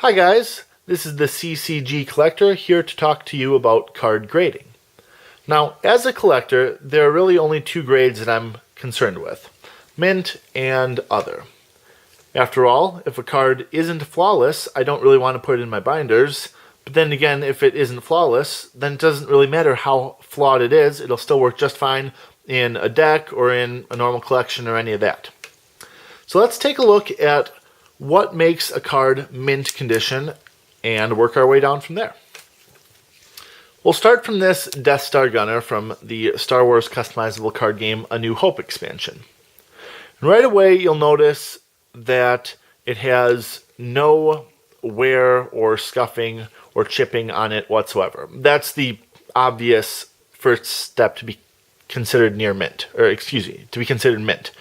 Hi guys, this is the CCG Collector here to talk to you about card grading. Now, as a collector, there are really only two grades that I'm concerned with, mint and other. After all, if a card isn't flawless, I don't really want to put it in my binders, but then again, if it isn't flawless, then it doesn't really matter how flawed it is, it'll still work just fine in a deck or in a normal collection or any of that. So let's take a look at what makes a card mint condition and work our way down from there. We'll start from this Death Star Gunner from the Star Wars customizable card game A New Hope expansion. And right away you'll notice that it has no wear or scuffing or chipping on it whatsoever. That's the obvious first step to be considered near mint, to be considered mint.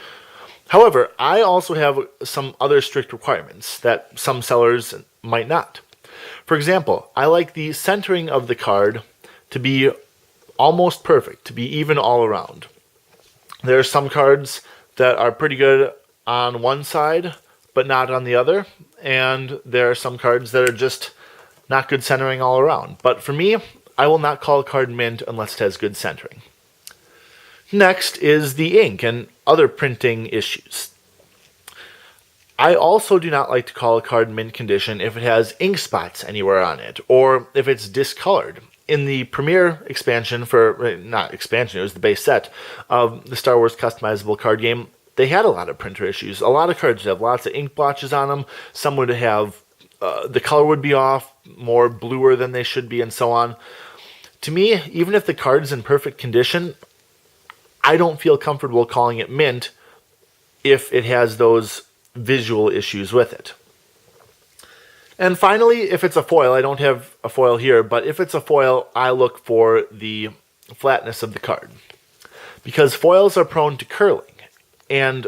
However, I also have some other strict requirements that some sellers might not. For example, I like the centering of the card to be almost perfect, to be even all around. There are some cards that are pretty good on one side, but not on the other, and there are some cards that are just not good centering all around. But for me, I will not call a card mint unless it has good centering. Next is the ink and other printing issues. I also do not like to call a card mint condition if it has ink spots anywhere on it, or if it's discolored. In the Premier expansion not expansion, it was the base set of the Star Wars customizable card game, they had a lot of printer issues. A lot of cards would have lots of ink blotches on them. Some would have, the color would be off, more bluer than they should be, and so on. To me, even if the card is in perfect condition, I don't feel comfortable calling it mint if it has those visual issues with it. And finally, if it's a foil, I don't have a foil here, but if it's a foil, I look for the flatness of the card. Because foils are prone to curling. And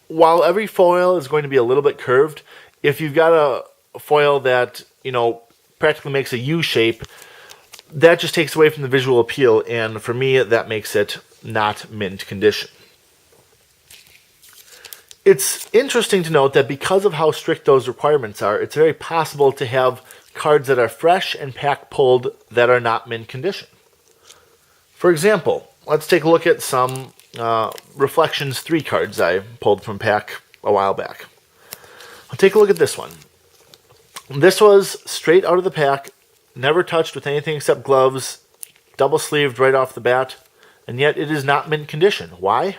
while every foil is going to be a little bit curved, if you've got a foil that, practically makes a U shape, that just takes away from the visual appeal, and for me, that makes it not mint condition. It's interesting to note that because of how strict those requirements are, it's very possible to have cards that are fresh and pack pulled that are not mint condition. For example, let's take a look at some Reflections 3 cards I pulled from pack a while back. I'll take a look at this one. This was straight out of the pack, never touched with anything except gloves, double sleeved right off the bat, and yet it is not mint condition. Why?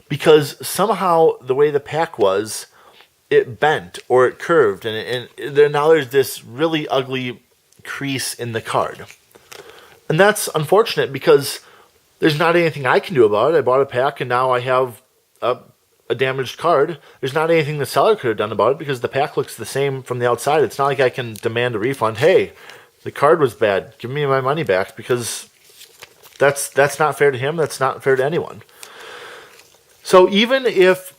Because somehow the way the pack was, it bent or it curved, and now there's this really ugly crease in the card. And that's unfortunate because there's not anything I can do about it. I bought a pack and now I have a damaged card. There's not anything the seller could have done about it because the pack looks the same from the outside. It's not like I can demand a refund. Hey, the card was bad. Give me my money back, because that's not fair to him. That's not fair to anyone. So even if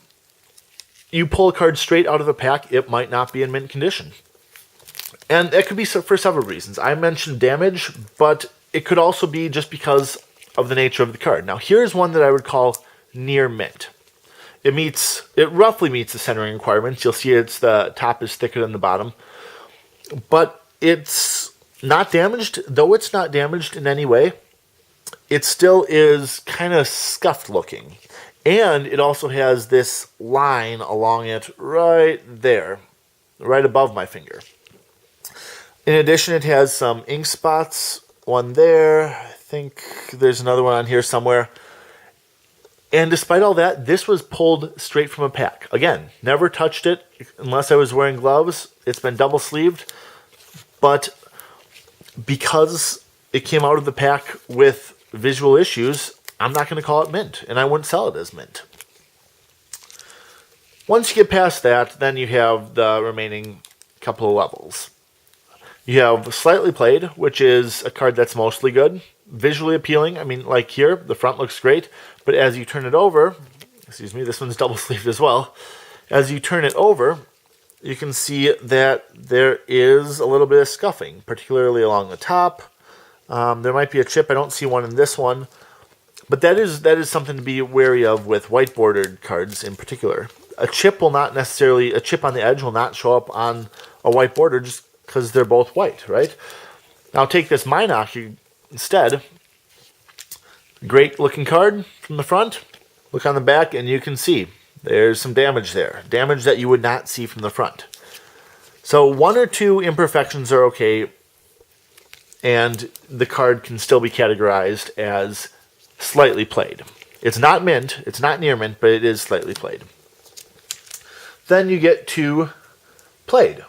you pull a card straight out of a pack, it might not be in mint condition. And that could be for several reasons. I mentioned damage, but it could also be just because of the nature of the card. Now here's one that I would call near mint. It roughly meets the centering requirements. You'll see the top is thicker than the bottom. But it's not damaged. Though it's not damaged in any way, it still is kind of scuffed looking. And it also has this line along it right there, right above my finger. In addition, it has some ink spots, one there. I think there's another one on here somewhere. And despite all that, this was pulled straight from a pack. Again, never touched it unless I was wearing gloves. It's been double sleeved. But because it came out of the pack with visual issues, I'm not going to call it mint, and I wouldn't sell it as mint. Once you get past that, then you have the remaining couple of levels. You have Slightly Played, which is a card that's mostly good, visually appealing. I mean, like here, the front looks great, but as you turn it over, this one's double sleeved as well. As you turn it over, you can see that there is a little bit of scuffing, particularly along the top. There might be a chip. I don't see one in this one. But that is something to be wary of with white bordered cards in particular. a chip on the edge will not show up on a white border just because they're both white, right? Now take this Minoc instead. Great looking card from the front. Look on the back and you can see there's some damage there. Damage that you would not see from the front. So 1 or 2 imperfections are okay, and the card can still be categorized as slightly played. It's not mint, it's not near mint, but it is slightly played. Then you get to played,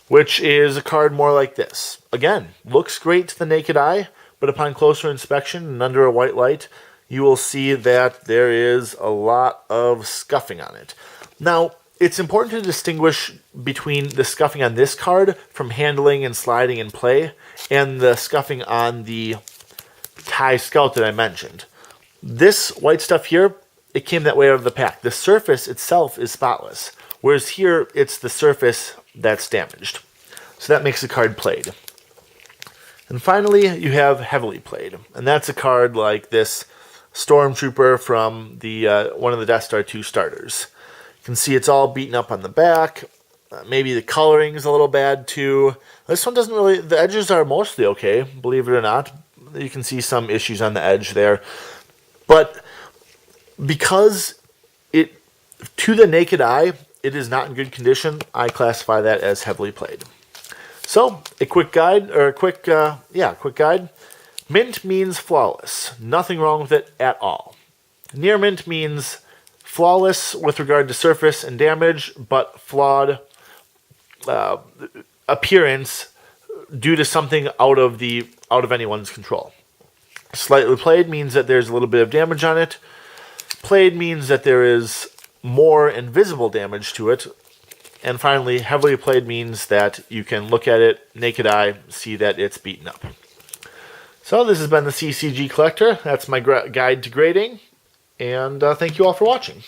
which is a card more like this. Again, looks great to the naked eye, but upon closer inspection and under a white light, you will see that there is a lot of scuffing on it. Now, it's important to distinguish between the scuffing on this card from handling and sliding in play and the scuffing on the Thai Scout that I mentioned. This white stuff here, it came that way out of the pack. The surface itself is spotless, whereas here it's the surface that's damaged. So that makes the card played. And finally, you have heavily played, and that's a card like this Stormtrooper from the one of the Death Star 2 starters. You can see it's all beaten up on the back. Maybe the coloring is a little bad too. This one doesn't really, the edges are mostly okay, believe it or not. You can see some issues on the edge there. But because it, to the naked eye, it is not in good condition, I classify that as heavily played. So, a quick guide, or a quick guide. Mint means flawless. Nothing wrong with it at all. Near mint means flawless with regard to surface and damage, but flawed appearance due to something out of anyone's control. Slightly played means that there's a little bit of damage on it. Played means that there is more invisible damage to it. And finally, heavily played means that you can look at it naked eye, see that it's beaten up. So this has been the CCG Collector. That's my guide to grading. And thank you all for watching.